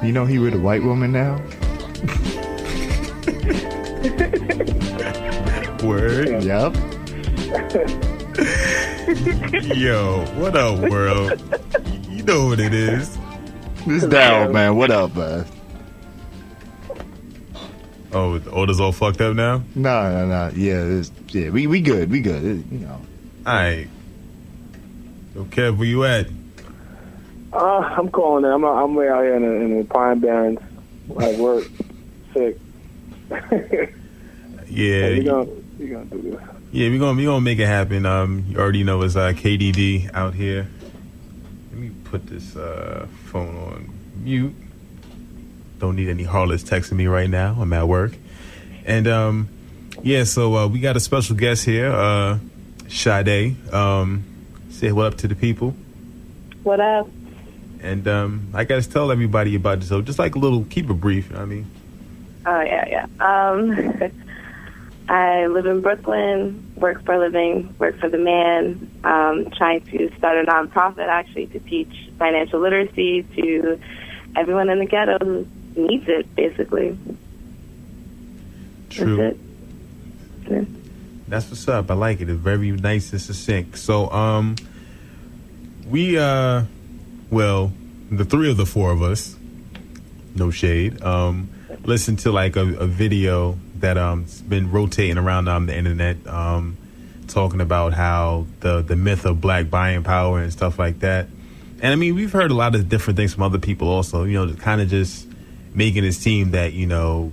You know he with a white woman now? Word. Yep. Yo, what up, world? You know what it is. This down, man. What up, man? Oh, the order's all fucked up now? No. Yeah, we good. We good. You know. Alright. So, Kev, where you at? I'm calling it. I'm way out here in the Pine Barrens at work, sick. Yeah. We gonna do this. Yeah, we gonna make it happen. You already know it's KDD out here. Let me put this phone on mute. Don't need any harlots texting me right now. I'm at work. And yeah, so we got a special guest here, Sade. Say what up to the people. What up? And I gotta tell everybody about this. So just like a little, keep it brief. You know what I mean? Oh, yeah. I live in Brooklyn, work for a living, work for the man, trying to start a nonprofit actually to teach financial literacy to everyone in the ghetto who needs it, basically. True. That's it. Yeah. That's what's up. I like it. It's very nice and succinct. So, we, well, the three of the four of us, no shade, listened to like a video that been rotating around the internet, talking about how the myth of black buying power and stuff like that. And I mean, we've heard a lot of different things from other people also, you know, kind of just making it seem that, you know,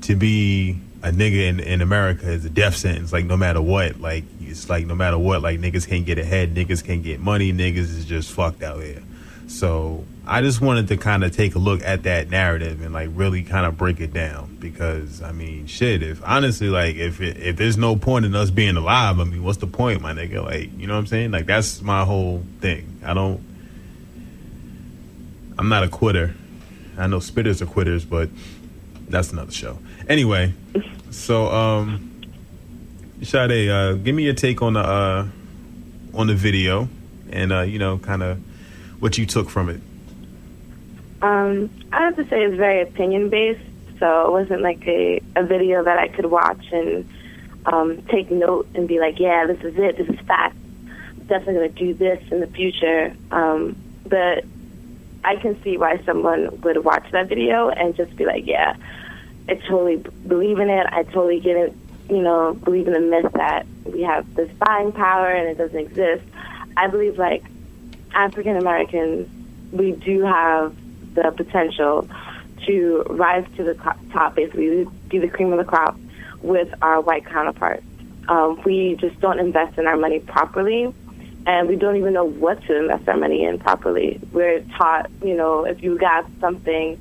to be a nigga in America is a death sentence. Like no matter what, like it's like no matter what, like niggas can't get ahead, niggas can't get money, niggas is just fucked out here. So I just wanted to kind of take a look at that narrative and like really kind of break it down, because I mean, shit, if honestly, like if there's no point in us being alive, I mean, what's the point, my nigga? Like, you know what I'm saying? Like that's my whole thing. I'm not a quitter. I know spitters are quitters, but that's another show. Anyway, so Sade, give me your take on the video and you know, kind of what you took from it. I have to say it's very opinion-based, so it wasn't like a video that I could watch and take note and be like, yeah, this is it, this is fact. Definitely going to do this in the future. But I can see why someone would watch that video and just be like, yeah, I totally believe in it. I totally get it, you know, believe in the myth that we have this buying power and it doesn't exist. I believe, like, African Americans, we do have the potential to rise to the top, basically, be the cream of the crop with our white counterparts. We just don't invest in our money properly, and we don't even know what to invest our money in properly. We're taught, you know, if you like something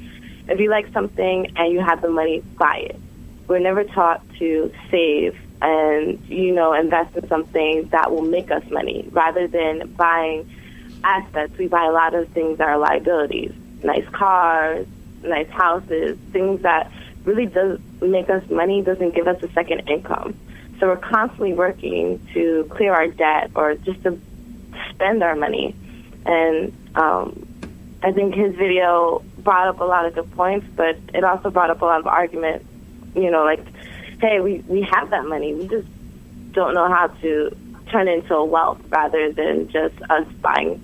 and you have the money, buy it. We're never taught to save and, you know, invest in something that will make us money. Rather than buying assets, we buy a lot of things that are liabilities. Nice cars, nice houses, things that really does make us money, doesn't give us a second income. So we're constantly working to clear our debt or just to spend our money. And I think his video brought up a lot of good points, but it also brought up a lot of arguments. You know, like, hey, we have that money. We just don't know how to turn it into a wealth rather than just us buying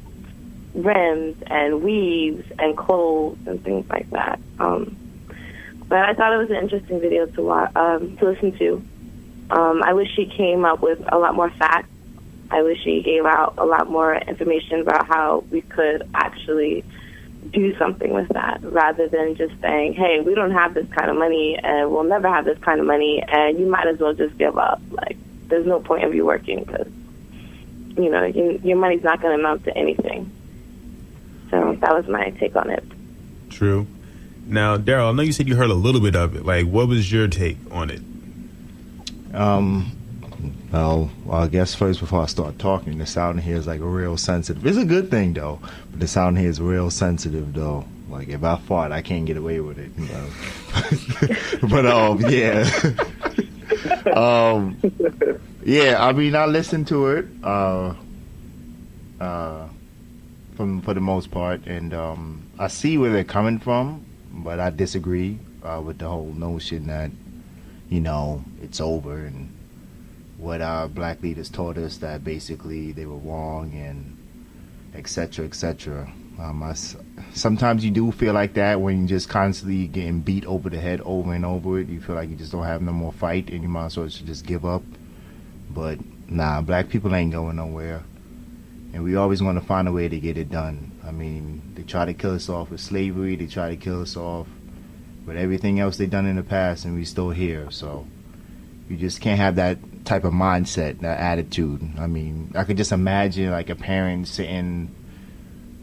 rims and weaves and clothes and things like that. But I thought it was an interesting video to listen to. I wish he came up with a lot more facts. I wish he gave out a lot more information about how we could actually do something with that, rather than just saying, hey, we don't have this kind of money and we'll never have this kind of money and you might as well just give up. Like, there's no point of you working because, you know, your money's not going to amount to anything. So that was my take on it. True. Now, Daryl, I know you said you heard a little bit of it. Like, what was your take on it? Well, I guess first before I start talking, the sound here is like a real sensitive. It's a good thing though, but the sound here is real sensitive though. Like if I fart, I can't get away with it. You know? But yeah, yeah. I mean, I listened to it. From for the most part, and I see where they're coming from, but I disagree with the whole notion that it's over, and what our black leaders taught us, that basically they were wrong, and etc. etc. Sometimes you do feel like that when you're just constantly getting beat over the head over and over it. You feel like you just don't have no more fight, and you might as well just give up. But nah, black people ain't going nowhere, and we always want to find a way to get it done. I mean, they try to kill us off with slavery, they try to kill us off with everything else they've done in the past, and we still here. So you just can't have that type of mindset, that attitude. I mean, I could just imagine like a parent sitting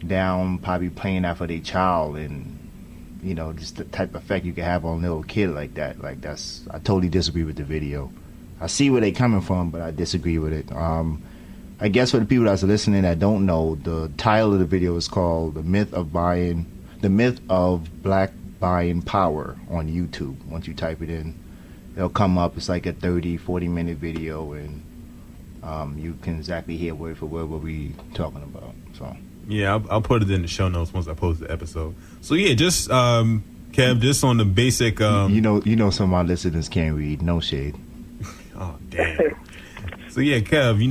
down, probably playing that for their child, and just the type of effect you can have on a little kid like that. Like I totally disagree with the video. I see where they're coming from, but I disagree with it. I guess for the people that's listening that don't know, the title of the video is called "The Myth of Black Buying Power" on YouTube. Once you type it in, it'll come up. It's like a 30-40 minute video, and you can exactly hear word for word what we talking about. So yeah, I'll put it in the show notes once I post the episode. So yeah, just Kev, just on the basic. You know, some of my listeners can't read. No shade. Oh damn. So yeah, Kev,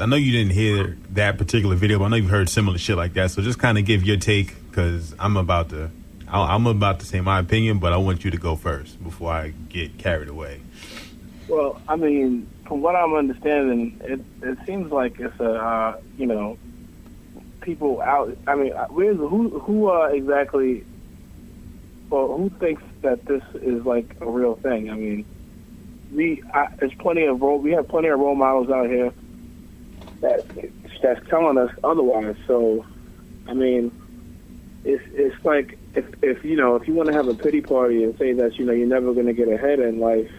I know you didn't hear that particular video, but I know you've heard similar shit like that. So just kind of give your take, because I'm about to say my opinion, but I want you to go first before I get carried away. Well, I mean, from what I'm understanding, it seems like it's a people out. I mean, who exactly, or who thinks that this is like a real thing? I mean, we have plenty of role models out here that's telling us otherwise. So, I mean, it's like if you want to have a pity party and say that you're never going to get ahead in life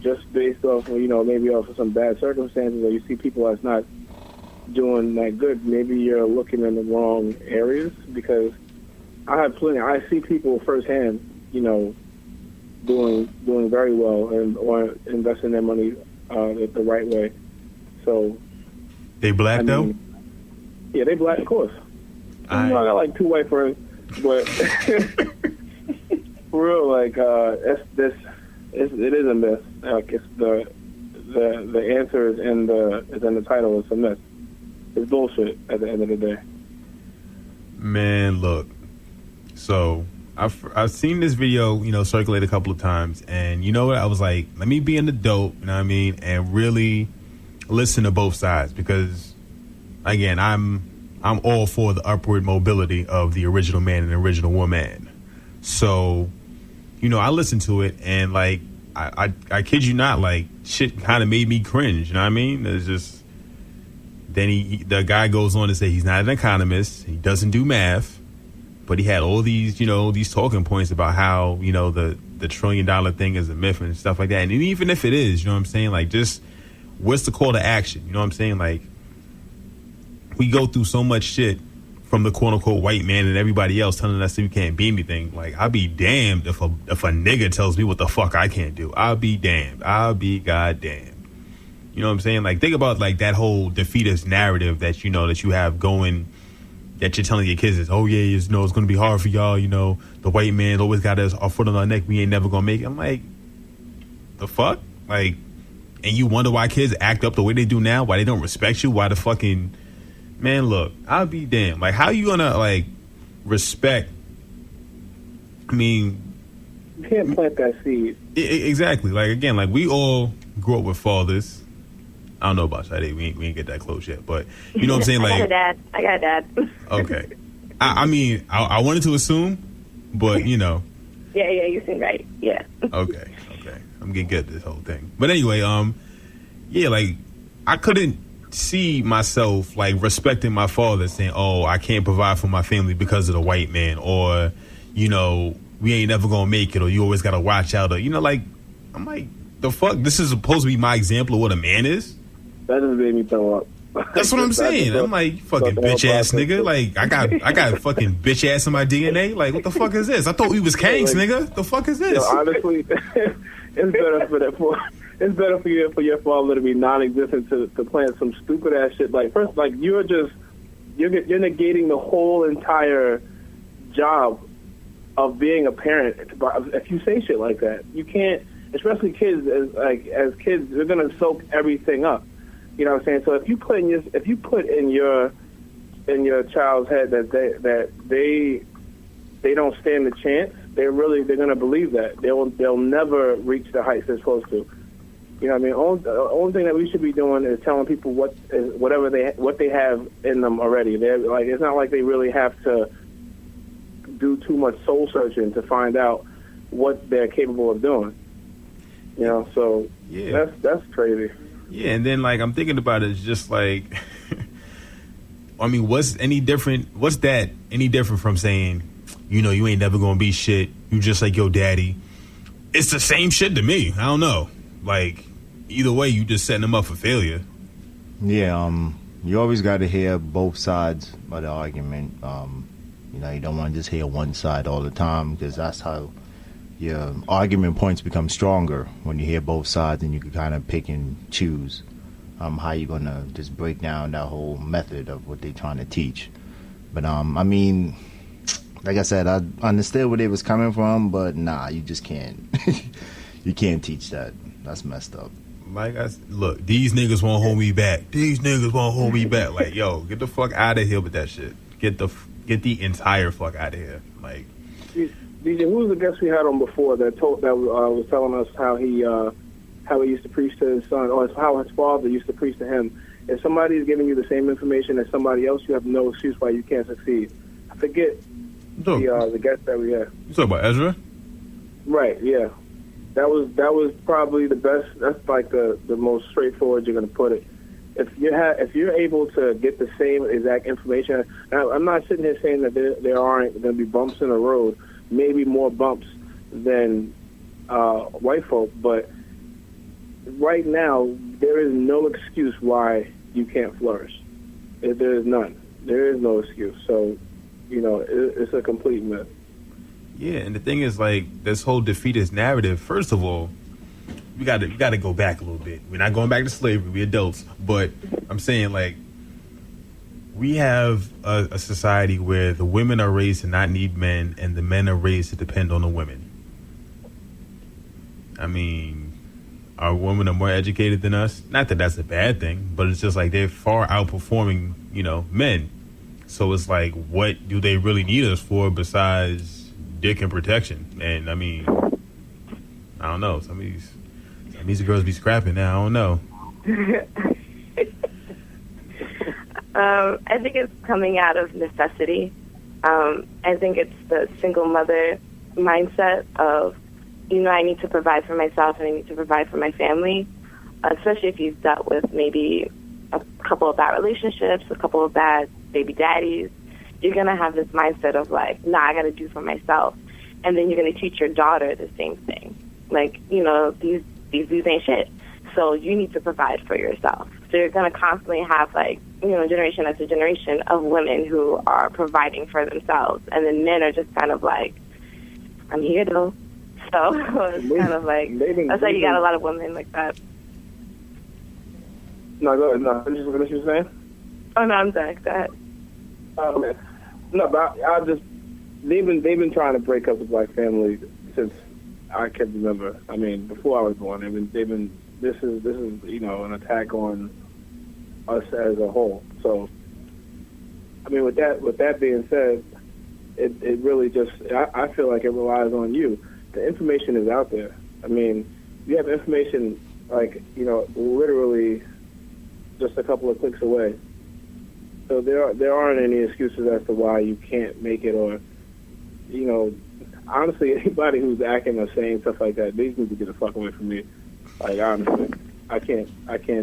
just based off of maybe off of some bad circumstances, or you see people that's not doing that good, maybe you're looking in the wrong areas, because I see people firsthand, doing very well or investing their money the right way. So they black though? Yeah, they black, of course. I got like 2 white friends, but for real, like it is a myth. Like it's the answer is in the title. It's a myth. It's bullshit at the end of the day. Man, look. So I've seen this video, circulate a couple of times, and you know what? I was like, let me be an adult, you know what I mean, and really listen to both sides, because again, I'm all for the upward mobility of the original man and the original woman. So, I listened to it, and like I kid you not, like shit kind of made me cringe. You know what I mean? It's just then the guy goes on to say he's not an economist, he doesn't do math. But he had all these, these talking points about how, the $1 trillion thing is a myth and stuff like that. And even if it is, you know what I'm saying? Like, just what's the call to action? You know what I'm saying? Like, we go through so much shit from the quote unquote white man and everybody else telling us that we can't be anything. Like, I'll be damned if a nigga tells me what the fuck I can't do. I'll be damned. I'll be goddamn. You know what I'm saying? Like, think about like that whole defeatist narrative that that you have going, that you're telling your kids is, oh yeah, it's going to be hard for y'all. The white man always got our foot on our neck. We ain't never going to make it. I'm like, the fuck? Like, and you wonder why kids act up the way they do now? Why they don't respect you? Why the fucking, man, look, I'll be damned. Like, how you going to like respect? I mean, you can't plant that seed. Exactly. Like, again, like we all grew up with fathers. I don't know about Sade. We ain't get that close yet, but you know what I'm saying. Like, I got a dad. Okay. I mean, I wanted to assume, but Yeah, you seem right. Yeah. Okay. I'm getting good at this whole thing, but anyway, yeah, like I couldn't see myself like respecting my father, saying, "Oh, I can't provide for my family because of the white man," or we ain't never gonna make it, or you always gotta watch out, or like I'm like, the fuck, this is supposed to be my example of what a man is. That just made me throw up. That's what I'm saying. I'm like, fucking bitch ass nigga. Like, I got fucking bitch ass in my DNA. Like, what the fuck is this? I thought we was kanks, nigga. The fuck is this? Honestly, it's better for your father to be non-existent to plant some stupid ass shit. Like, first, like you're just you're negating the whole entire job of being a parent. If you say shit like that, you can't. Especially kids, as kids, they're gonna soak everything up. You know what I'm saying? So if you put in your child's head that they don't stand a chance, they're gonna believe that. They'll never reach the heights they're supposed to. You know what I mean? The only thing that we should be doing is telling people what they have in them already. They're like, it's not like they really have to do too much soul searching to find out what they're capable of doing. You know, so yeah, that's crazy. Yeah, and then like I'm thinking about it, it's just like, I mean, what's that any different from saying, you know, you ain't never gonna be shit, you just like your daddy? It's the same shit to me. I don't know. Like, either way, you just setting them up for failure. Yeah, you always got to hear both sides of the argument. You know, you don't want to just hear one side all the time, because that's how your argument points become stronger, when you hear both sides and you can kind of pick and choose how you're going to just break down that whole method of what they're trying to teach. But, I mean, like I said, I understood where they was coming from, but nah, you just can't. You can't teach that. That's messed up. Like, look, these niggas won't hold me back. These niggas won't hold me back. Like, yo, get the fuck out of here with that shit. Get the entire fuck out of here. Like, DJ, who was the guest we had on before that was telling us how he used to preach to his son, or how his father used to preach to him? If somebody is giving you the same information as somebody else, you have no excuse why you can't succeed. I forget the guest that we had. You talking about Ezra? Right. Yeah. That was probably the best. That's like the most straightforward you're going to put it. If you're able to get the same exact information, now, I'm not sitting here saying that there aren't going to be bumps in the road. Maybe more bumps than white folk, but right now there is no excuse why you can't flourish. There is none. There is no excuse. So, you know, it's a complete myth. Yeah, and the thing is, like, this whole defeatist narrative, first of all, we got to go back a little bit. We're not going back to slavery, we're adults, but I'm saying, like, we have a society where the women are raised to not need men and the men are raised to depend on the women. I mean, our women are more educated than us. Not that that's a bad thing, but it's just like they're far outperforming, you know, men. So it's like, what do they really need us for besides dick and protection? And I mean, I don't know. Some of these girls be scrapping now. I don't know. I think it's coming out of necessity. I think it's the single mother mindset of, you know, I need to provide for myself and I need to provide for my family, especially if you've dealt with maybe a couple of bad relationships, a couple of bad baby daddies. You're going to have this mindset of like, nah, I got to do for myself. And then you're going to teach your daughter the same thing. Like, you know, these ain't shit. So you need to provide for yourself. So you're going to constantly have, like, you know, generation after generation of women who are providing for themselves. And then men are just kind of like, I'm here though. So it's kind of like, that's why you got a lot of women like that. No, go ahead. No, finish what you were saying? Oh, no, I'm done. Go ahead. No, but they've been trying to break up the black family since I can remember. I mean, before I was born, this is you know, an attack on us as a whole. So, I mean, with that being said, it really just, I feel like it relies on you. The information is out there. I mean, you have information, like, you know, literally just a couple of clicks away. So there aren't any excuses as to why you can't make it, or, you know, honestly, anybody who's acting or saying stuff like that, they need to get the fuck away from me. Like, honestly, I can't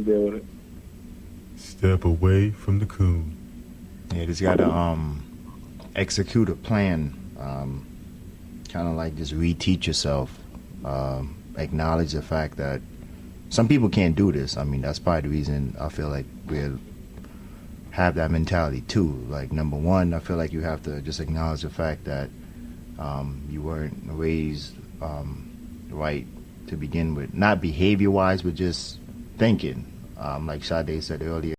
deal with it. Step away from the coon. Yeah, just gotta execute a plan. Kind of like just reteach yourself. Acknowledge the fact that some people can't do this. I mean, that's probably the reason I feel like we have that mentality too. Like, number one, I feel like you have to just acknowledge the fact that you weren't raised right to begin with. Not behavior-wise, but just thinking. Like Sade said earlier,